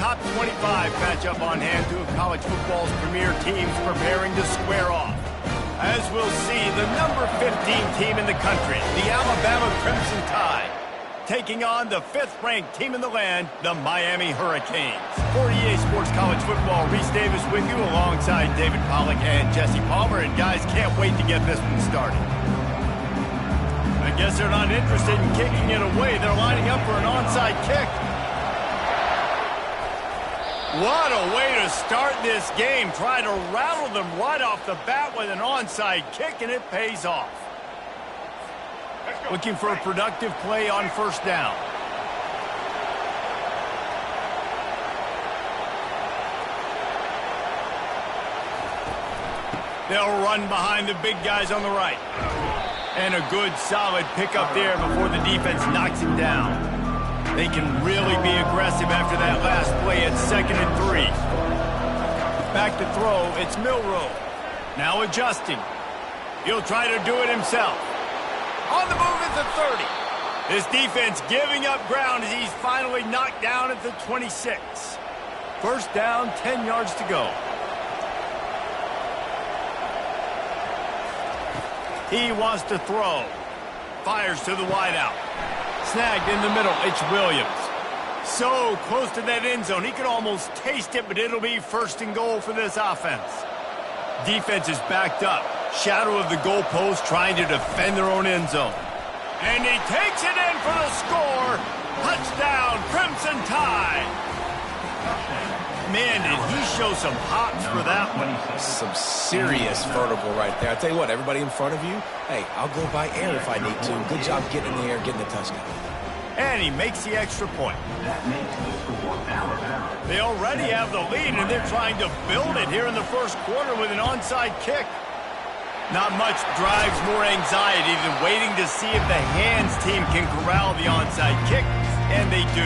top 25 matchup on hand. Two of college football's premier teams preparing to square off. As we'll see, the number 15 team in the country, the Alabama Crimson Tide, taking on the 5th-ranked team in the land, the Miami Hurricanes. For EA Sports College Football, Reese Davis with you alongside David Pollack and Jesse Palmer. And guys, can't wait to get this one started. I guess they're not interested in kicking it away. They're lining up for an onside kick. What a way to start this game. Try to rattle them right off the bat with an onside kick, and it pays off. Looking for a productive play on first down. They'll run behind the big guys on the right. And a good, solid pickup there before the defense knocks him down. They can really be aggressive after that last play at 2nd and 3. Back to throw, it's Milroe. Now adjusting. He'll try to do it himself. On the move at the 30. This defense giving up ground as he's finally knocked down at the 26. First down, 10 yards to go. He wants to throw. Fires to the wideout. Snagged in the middle, it's Williams. So close to that end zone, he could almost taste it, but it'll be 1st and goal for this offense. Defense is backed up. Shadow of the goalpost trying to defend their own end zone. And he takes it in for the score. Touchdown, Crimson Tide. Man, did he show some hops for that one. Some serious vertical right there. I tell you what, everybody in front of you, hey, I'll go by air if I need to. Good job getting in the air, getting the touchdown. And he makes the extra point. They already have the lead, and they're trying to build it here in the first quarter with an onside kick. Not much drives more anxiety than waiting to see if the hands team can corral the onside kick, and they do.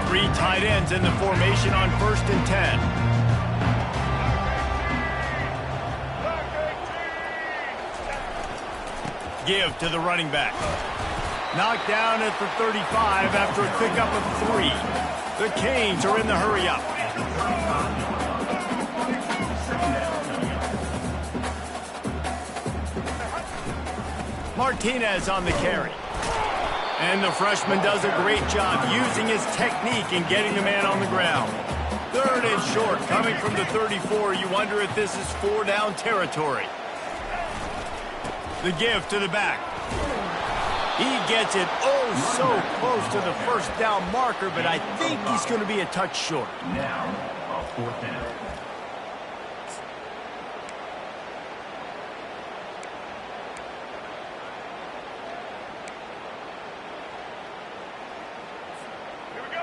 Three tight ends in the formation on 1st and 10. Give to the running back. Knocked down at the 35 after a pickup of 3. The Canes are in the hurry-up. Martinez on the carry. And the freshman does a great job using his technique and getting the man on the ground. 3rd and short, coming from the 34. You wonder if this is 4-down territory. The give to the back. He gets it so close to the 1st down marker, but I think he's going to be a touch short. Now, a 4th down.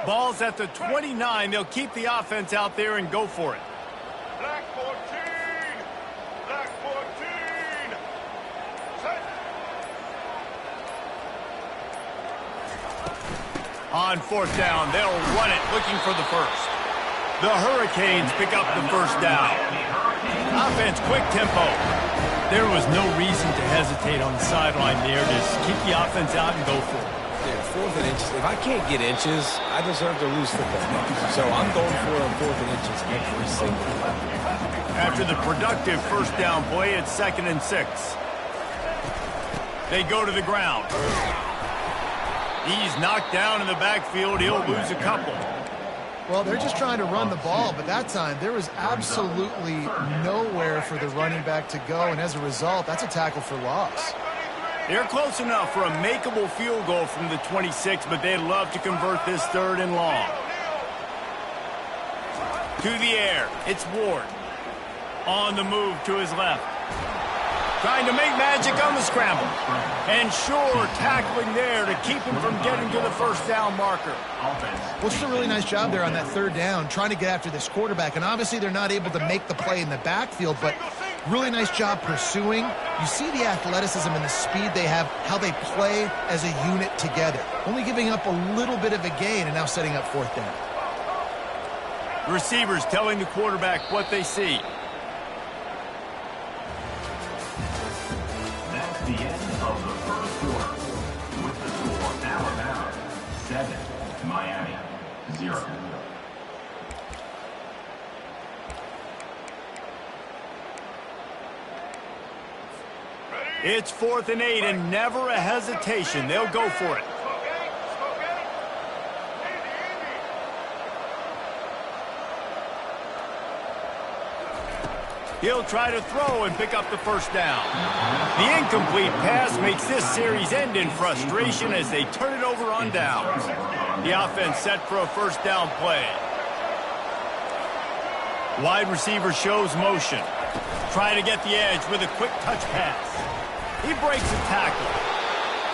Ball's at the 29. They'll keep the offense out there and go for it. Black 14. Black 14. Set. On 4th down, they'll run it, looking for the 1st. The Hurricanes pick up the 1st down. Offense, quick tempo. There was no reason to hesitate on the sideline there. Just keep the offense out and go for it. Yeah, 4th and inches. If I can't get inches, I deserve to lose football games. So I'm going for it on 4th and inches every single time. After the productive 1st down play, it's 2nd and 6. They go to the ground. He's knocked down in the backfield. He'll lose a couple. Well, they're just trying to run the ball, but that time there was absolutely nowhere for the running back to go, and as a result, that's a tackle for loss. They're close enough for a makeable field goal from the 26, but they'd love to convert this 3rd and long. To the air, it's Ward. On the move to his left. Trying to make magic on the scramble. And sure, tackling there to keep him from getting to the 1st down marker. Well, just a really nice job there on that 3rd down, trying to get after this quarterback. And obviously they're not able to make the play in the backfield, but really nice job pursuing. You see the athleticism and the speed they have, how they play as a unit together. Only giving up a little bit of a gain and now setting up 4th down. Receivers telling the quarterback what they see. That's the end of the first quarter. With the score, Alabama 7, Miami 0. It's 4th and 8 and never a hesitation. They'll go for it. He'll try to throw and pick up the first down. The incomplete pass makes this series end in frustration as they turn it over on downs. The offense set for a first down play. Wide receiver shows motion. Try to get the edge with a quick touch pass. He breaks a tackle.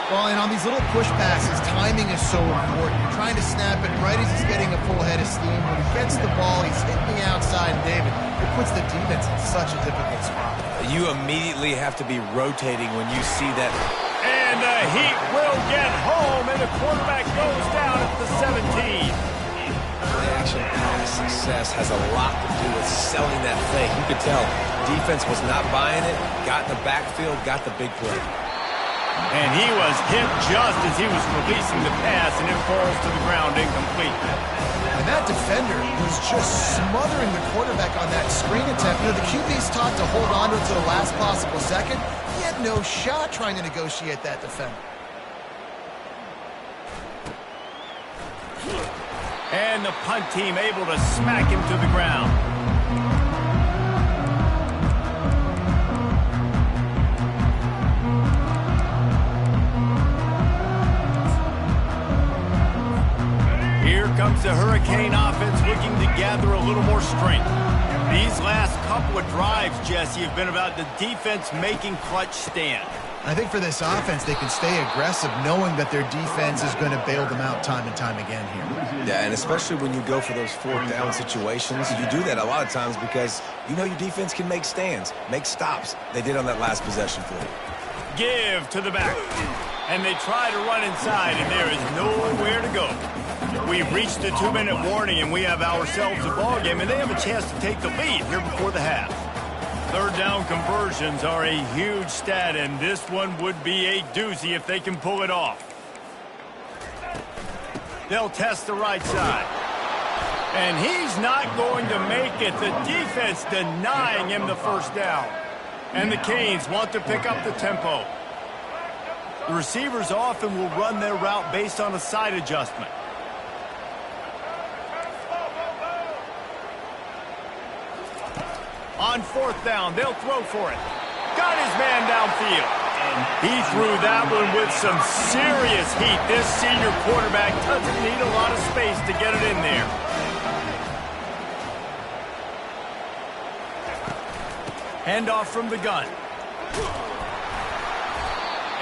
Well, and on these little push passes, timing is so important. You're trying to snap it right as he's getting a full head of steam. When he gets the ball, he's hitting the outside, and David, it puts the defense in such a difficult spot. You immediately have to be rotating when you see that. And the Heat will get home, and the quarterback goes down at the 17. Play-action pass success has a lot to do with selling that fake. You could tell defense was not buying it, got in the backfield, got the big play. And he was hit just as he was releasing the pass, and it falls to the ground incomplete. And that defender was just smothering the quarterback on that screen attempt. You know, the QB's taught to hold on to it to the last possible second. He had no shot trying to negotiate that defender. And the punt team able to smack him to the ground. Here comes the Hurricane offense looking to gather a little more strength. These last couple of drives, Jesse, have been about the defense making clutch stand. I think for this offense, they can stay aggressive knowing that their defense is going to bail them out time and time again here. Yeah, and especially when you go for those 4th down situations, you do that a lot of times because you know your defense can make stands, make stops. They did on that last possession for you. Give to the back. And they try to run inside, and there is nowhere to go. We've reached the 2-minute warning, and we have ourselves a ball game, and they have a chance to take the lead here before the half. 3rd down conversions are a huge stat, and this one would be a doozy if they can pull it off. They'll test the right side. And he's not going to make it. The defense denying him the first down. And the Canes want to pick up the tempo. The receivers often will run their route based on a side adjustment. On 4th down, they'll throw for it. Got his man downfield. He threw that one with some serious heat. This senior quarterback doesn't need a lot of space to get it in there. Handoff from the gun.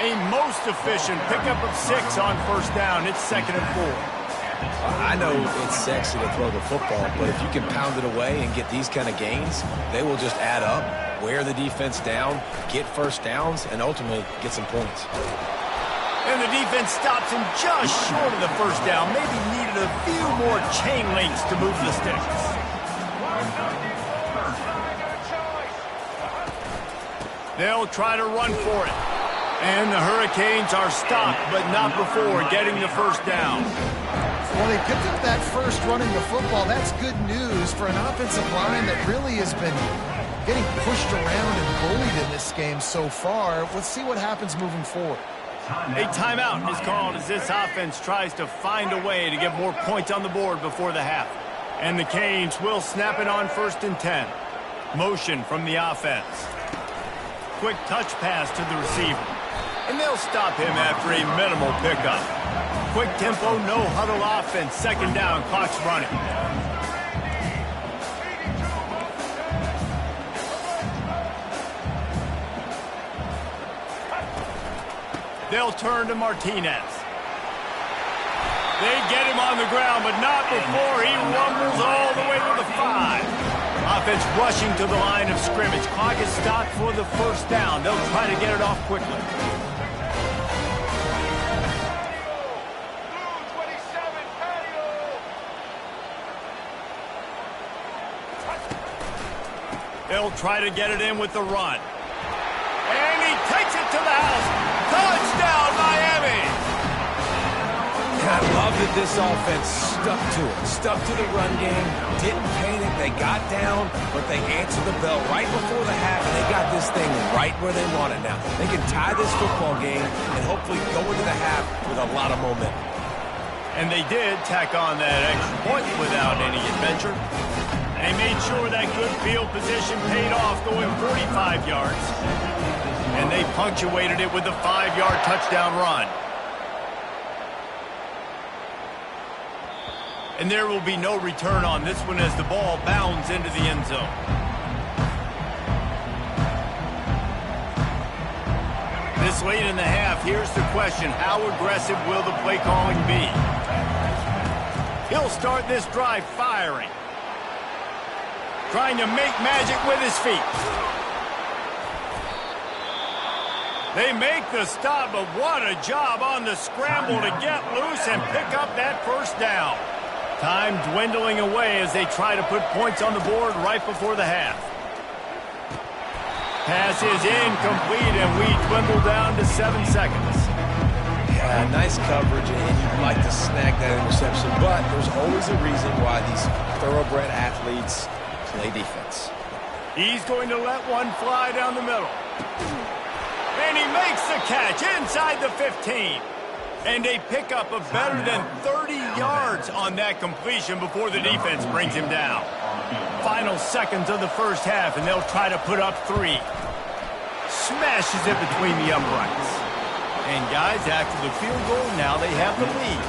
A most efficient pickup of 6 on 1st down. It's 2nd and 4. I know it's sexy to throw the football, but if you can pound it away and get these kind of gains, they will just add up, wear the defense down, get 1st downs, and ultimately get some points. And the defense stops him just short of the 1st down. Maybe needed a few more chain links to move the sticks. They'll try to run for it. And the Hurricanes are stopped, but not before getting the 1st down. Well, they picked up that first running the football. That's good news for an offensive line that really has been getting pushed around and bullied in this game so far. Let's see what happens moving forward. A timeout is called as this offense tries to find a way to get more points on the board before the half. And the Canes will snap it on 1st and 10. Motion from the offense. Quick touch pass to the receiver. And they'll stop him after a minimal pickup. Quick tempo, no huddle offense. 2nd down, clock's running. They'll turn to Martinez. They get him on the ground, but not before he rumbles all the way to the 5. Offense rushing to the line of scrimmage. Clock is stopped for the 1st down. They'll try to get it off quickly. They'll try to get it in with the run. And he takes it to the house. that this offense stuck to it, stuck to the run game, didn't panic. They got down, but they answered the bell right before the half, and they got this thing right where they want it now. They can tie this football game and hopefully go into the half with a lot of momentum. And they did tack on that extra point without any adventure. They made sure that good field position paid off, going 45 yards. And they punctuated it with a 5-yard touchdown run. And there will be no return on this one as the ball bounds into the end zone. This late in the half, here's the question: how aggressive will the play calling be? He'll start this drive firing, trying to make magic with his feet. They make the stop, but what a job on the scramble to get loose and pick up that first down. Time dwindling away as they try to put points on the board right before the half. Pass is incomplete, and we dwindle down to 7 seconds. Yeah, nice coverage, and you'd like to snag that interception, but there's always a reason why these thoroughbred athletes play defense. He's going to let one fly down the middle. And he makes the catch inside the 15. And they pick up a better than 30 yards on that completion before the defense brings him down. Final seconds of the first half, and they'll try to put up 3. Smashes it between the uprights. And guys, after the field goal, now they have the lead.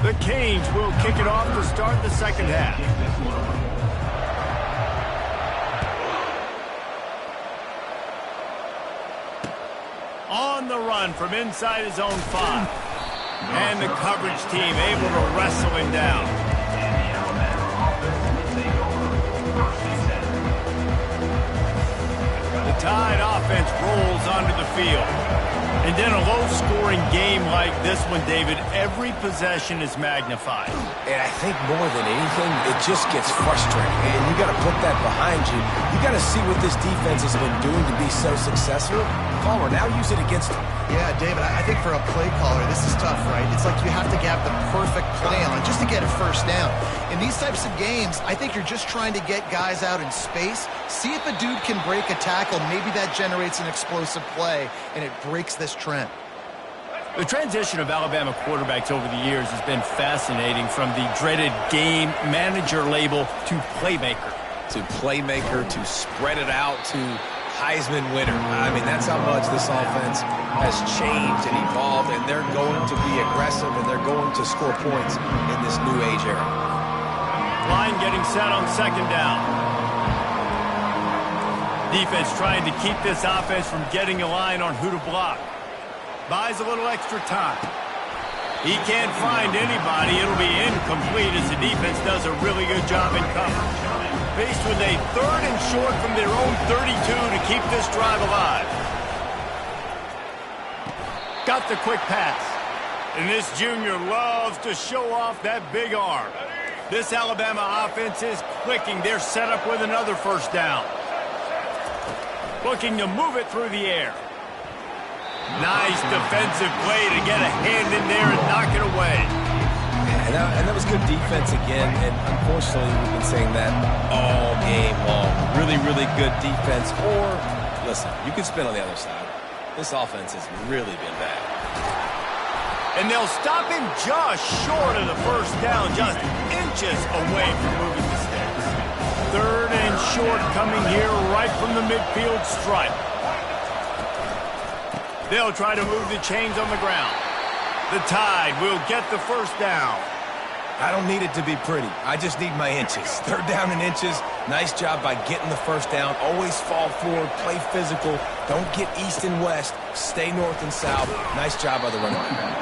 The Canes will kick it off to start the second half. On the run from inside his own 5. And the coverage team able to wrestle him down. The Tide offense rolls onto the field. And in a low-scoring game like this one, David, every possession is magnified. And I think more than anything, it just gets frustrating. And you got to put that behind you. You got to see what this defense has been doing to be so successful. Caller, now use it against them. Yeah, David, I think for a play caller, this is tough, right? It's like you have to have the perfect plan just to get a first down. In these types of games, I think you're just trying to get guys out in space, see if a dude can break a tackle. Maybe that generates an explosive play, and it breaks this trend. The transition of Alabama quarterbacks over the years has been fascinating, from the dreaded game manager label to playmaker. To playmaker, to spread it out, to Heisman winner. I mean, that's how much this offense has changed and evolved, and they're going to be aggressive, and they're going to score points in this new age era. Line getting set on second down. Defense trying to keep this offense from getting a line on who to block. Buys a little extra time. He can't find anybody. It'll be incomplete as the defense does a really good job in coverage. Faced with a 3rd and short from their own 32 to keep this drive alive. Got the quick pass. And this junior loves to show off that big arm. This Alabama offense is clicking. They're set up with another first down. Looking to move it through the air. Nice defensive play to get a hand in there and knock it away. And that was good defense again, and unfortunately we've been saying that all game long. Really, really good defense. Or, listen, you can spin on the other side. This offense has really been bad. And they'll stop him just short of the first down, just inches away from moving the sticks. 3rd and short coming here right from the midfield stripe. They'll try to move the chains on the ground. The Tide will get the first down. I don't need it to be pretty. I just need my inches. 3rd down and inches. Nice job by getting the first down. Always fall forward, play physical. Don't get east and west. Stay north and south. Nice job by the running back.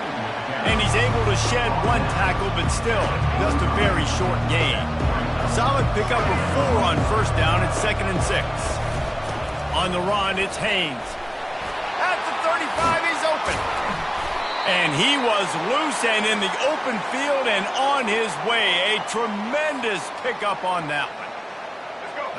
And he's able to shed one tackle, but still, just a very short gain. Solid pickup of 4 on first down at 2nd and 6. On the run, it's Haynes. At the 35, he's open. And he was loose and in the open field and on his way. A tremendous pickup on that one.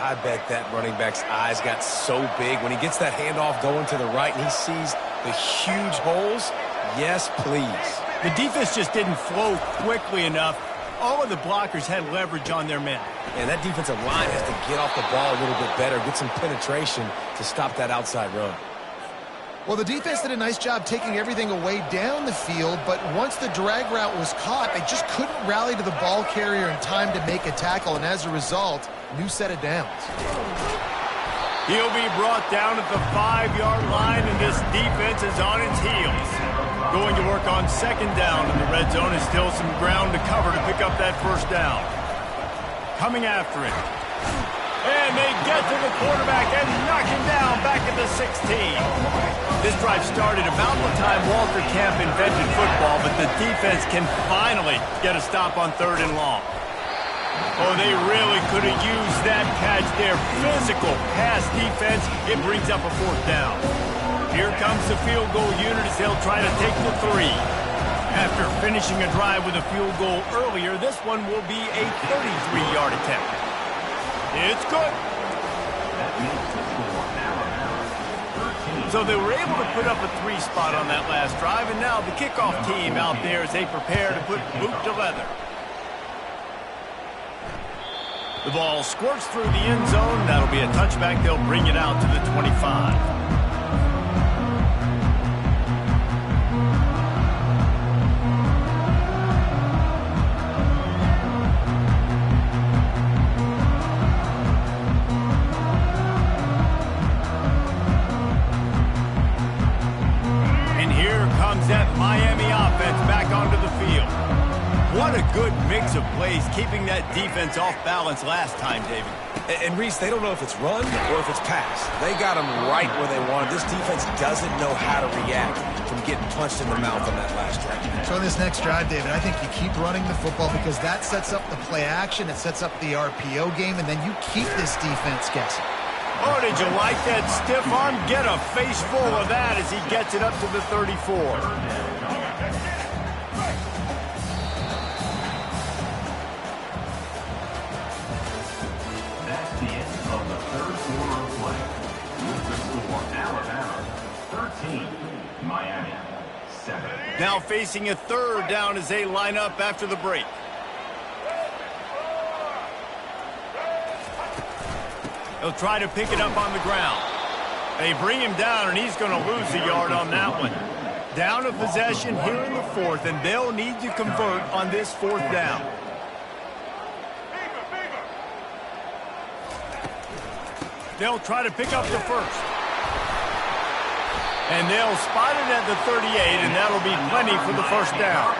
I bet that running back's eyes got so big when he gets that handoff going to the right and he sees the huge holes. Yes, please. The defense just didn't flow quickly enough. All of the blockers had leverage on their men. And that defensive line has to get off the ball a little bit better, get some penetration to stop that outside run. Well, the defense did a nice job taking everything away down the field, but once the drag route was caught, they just couldn't rally to the ball carrier in time to make a tackle, and as a result, new set of downs. He'll be brought down at the 5-yard line, and this defense is on its heels. Going to work on second down, and the red zone is still some ground to cover to pick up that first down. Coming after it. And they get to the quarterback and knock him down back at the 16. This drive started about the time Walter Camp invented football, but the defense can finally get a stop on 3rd and long. Oh, they really could have used that catch there. Physical pass defense. It brings up a 4th down. Here comes the field goal unit as they'll try to take the 3. After finishing a drive with a field goal earlier, this one will be a 33-yard attempt. It's good. So they were able to put up a 3 spot on that last drive, and now the kickoff team out there as they prepare to put boot to leather. The ball squirts through the end zone. That'll be a touchback. They'll bring it out to the 25. That Miami offense back onto the field. What a good mix of plays, keeping that defense off balance last time, David. And Reese, they don't know if it's run or if it's pass. They got them right where they wanted. This defense doesn't know how to react from getting punched in the mouth on that last drive. So in this next drive, David, I think you keep running the football because that sets up the play action, it sets up the RPO game, and then you keep this defense guessing. Oh, did you like that stiff arm? Get a face full of that as he gets it up to the 34. That's the end of the 3rd quarter of play. With the score, Alabama 13, Miami 7. Now facing a 3rd down as they line up after the break. He'll try to pick it up on the ground. They bring him down, and he's going to lose a yard on that one. Down of possession here in the 4th, and they'll need to convert on this 4th down. They'll try to pick up the 1st. And they'll spot it at the 38, and that'll be plenty for the 1st down.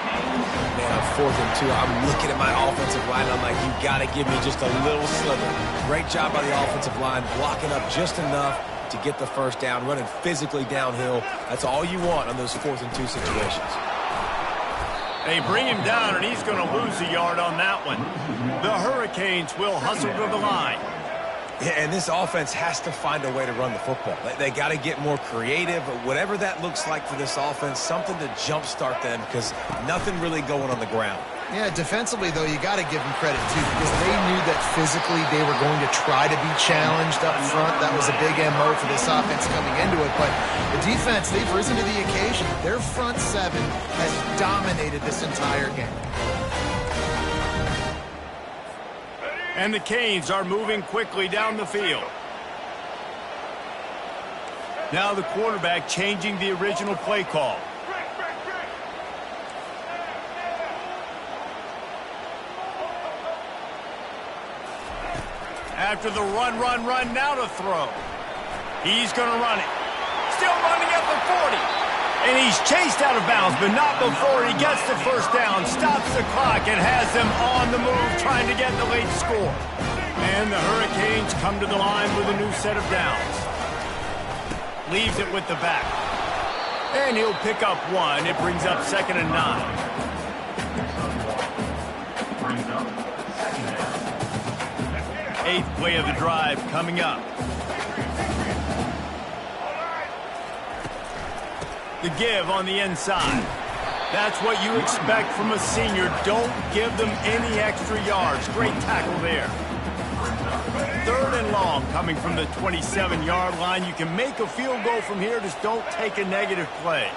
Man, on 4th and 2, I'm looking at my offensive line. I'm like, you got to give me just a little sliver. Great job by the offensive line, blocking up just enough to get the 1st down, running physically downhill. That's all you want on those 4th and 2 situations. They bring him down, and he's going to lose a yard on that one. The Hurricanes will hustle to the line. Yeah, and this offense has to find a way to run the football. They got to get more creative, whatever that looks like for this offense, something to jumpstart them because nothing really going on the ground. Yeah, defensively, though, you got to give them credit, too, because they knew that physically they were going to try to be challenged up front. That was a big MO for this offense coming into it. But the defense, they've risen to the occasion. Their front 7 has dominated this entire game. And the Canes are moving quickly down the field. Now the quarterback changing the original play call. After the run, now to throw. He's going to run it. Still running at the 40. And he's chased out of bounds, but not before he gets the 1st down, stops the clock, and has them on the move trying to get the late score. And the Hurricanes come to the line with a new set of downs. Leaves it with the back. And he'll pick up 1. It brings up 2nd and 9. Brings up 2nd down. 8th play of the drive coming up. The give on the inside. That's what you expect from a senior. Don't give them any extra yards. Great tackle there. 3rd and long coming from the 27-yard line. You can make a field goal from here. Just don't take a negative play.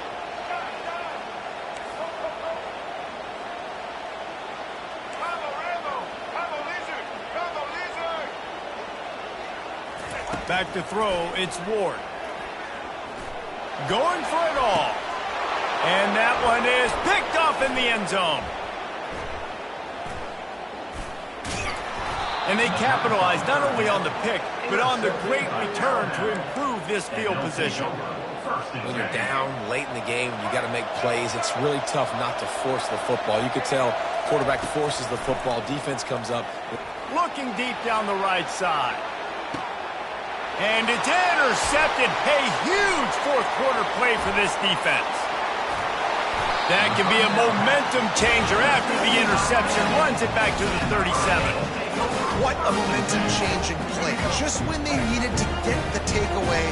Back to throw, it's Ward. Going for it all. And that one is picked off in the end zone. And they capitalize not only on the pick, but on the great return to improve this field position. When you're down late in the game, you got to make plays. It's really tough not to force the football. You could tell quarterback forces the football. Defense comes up. Looking deep down the right side. And it's intercepted. A huge fourth-quarter play for this defense. That can be a momentum changer after the interception. Runs it back to the 37. What a momentum-changing play. Just when they needed to get the takeaway,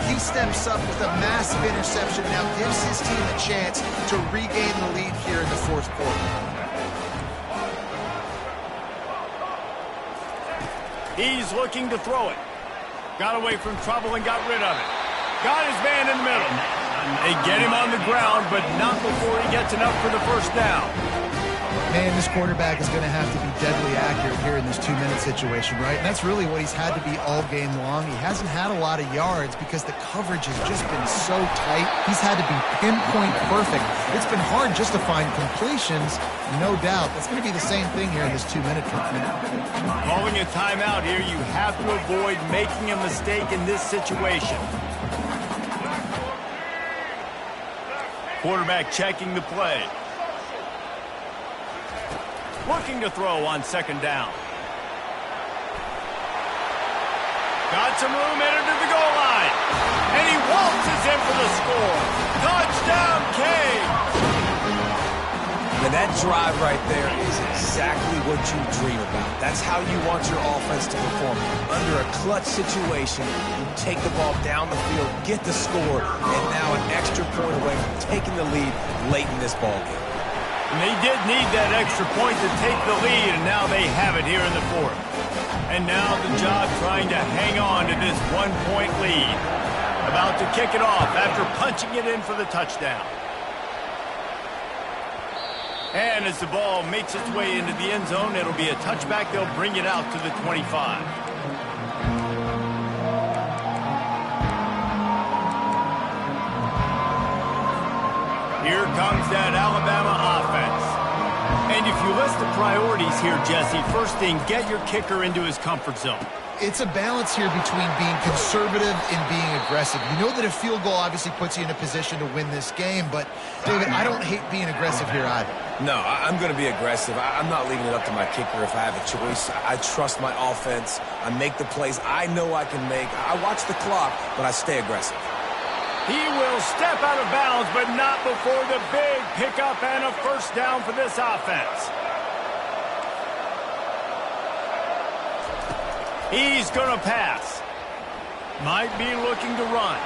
he steps up with a massive interception. Now gives his team a chance to regain the lead here in the fourth quarter. He's looking to throw it. Got away from trouble and got rid of it. Got his man in the middle. They get him on the ground, but not before he gets enough for the first down. Man, this quarterback is going to have to be deadly accurate here in this 2-minute situation, right? And that's really what he's had to be all game long. He hasn't had a lot of yards because the coverage has just been so tight. He's had to be pinpoint perfect. It's been hard just to find completions, no doubt. That's going to be the same thing here in this 2-minute drill. Calling a timeout here, you have to avoid making a mistake in this situation. Quarterback checking the play. Looking to throw on 2nd down. Got some room headed to the goal line. And he waltzes in for the score. Touchdown, Cade. And that drive right there is exactly what you dream about. That's how you want your offense to perform. Under a clutch situation, you take the ball down the field, get the score, and now an extra point away from taking the lead late in this ballgame. And they did need that extra point to take the lead, and now they have it here in the 4th. And now the job trying to hang on to this 1-point lead. About to kick it off after punching it in for the touchdown. And as the ball makes its way into the end zone, it'll be a touchback. They'll bring it out to the 25. Here comes that Alabama offense. And if you list the priorities here, Jesse, first thing, get your kicker into his comfort zone. It's a balance here between being conservative and being aggressive. You know that a field goal obviously puts you in a position to win this game, but, David, I don't hate being aggressive here either. No, I'm going to be aggressive. I'm not leaving it up to my kicker if I have a choice. I trust my offense. I make the plays I know I can make. I watch the clock, but I stay aggressive. He will step out of bounds, but not before the big pickup and a first down for this offense. He's going to pass. Might be looking to run.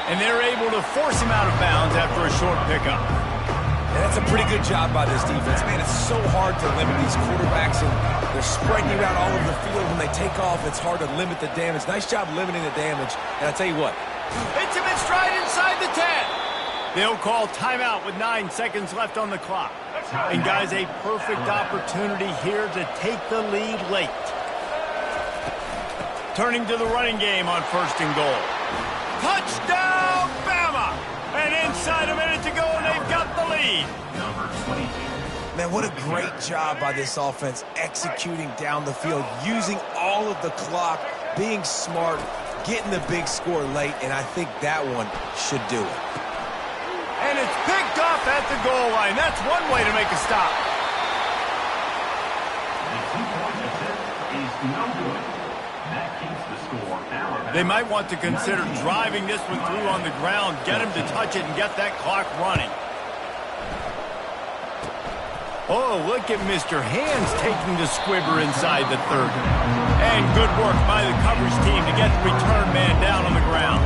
And they're able to force him out of bounds after a short pickup. And that's a pretty good job by this defense. Man, it's so hard to limit these quarterbacks, and they're spreading you out all over the field. When they take off, it's hard to limit the damage. Nice job limiting the damage. And I'll tell you what. Hits him in stride inside the 10. They'll call timeout with 9 seconds left on the clock. And, guys, a perfect opportunity here to take the lead late. Turning to the running game on 1st and goal. Touchdown, Bama! And inside a minute to go, and they've got the lead. Man, what a great job by this offense executing down the field, using all of the clock, being smart, getting the big score late, and I think that one should do it. And it's picked off at the goal line. That's one way to make a stop. The 2-point attempt is no good. That keeps the score Alabama. They might want to consider driving this one through on the ground, get him to touch it, and get that clock running. Oh, look at Mr. Hands taking the squibber inside the 30. And good work by the coverage team to get the return man down on the ground.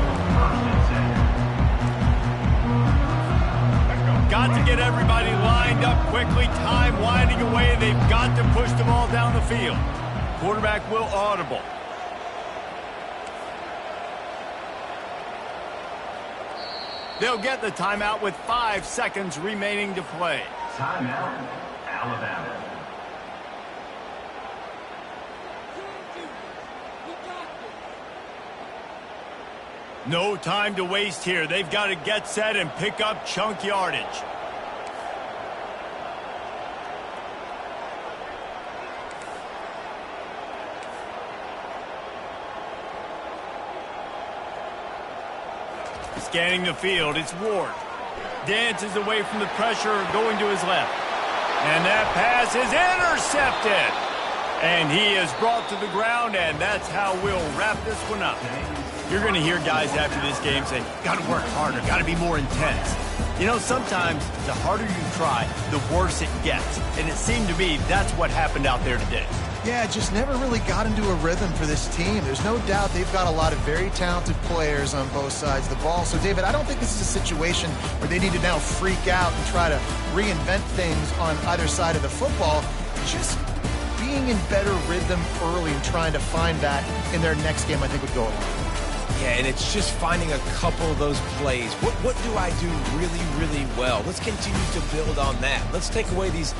got to get everybody lined up quickly. Time winding away. They've got to push the ball down the field. Quarterback will audible. They'll get the timeout with 5 seconds remaining to play. Timeout, Alabama. No time to waste here. They've got to get set and pick up chunk yardage. Scanning the field, it's Ward. Dances away from the pressure, going to his left. And that pass is intercepted. And he is brought to the ground, and that's how we'll wrap this one up. You're going to hear guys after this game say, got to work harder, got to be more intense. You know, sometimes the harder you try, the worse it gets. And it seemed to me that's what happened out there today. Yeah, just never really got into a rhythm for this team. There's no doubt they've got a lot of very talented players on both sides of the ball. So, David, I don't think this is a situation where they need to now freak out and try to reinvent things on either side of the football. Just being in better rhythm early and trying to find that in their next game, I think, would go a long way. Yeah, and it's just finding a couple of those plays. What do I do really, really well? Let's continue to build on that. Let's take away these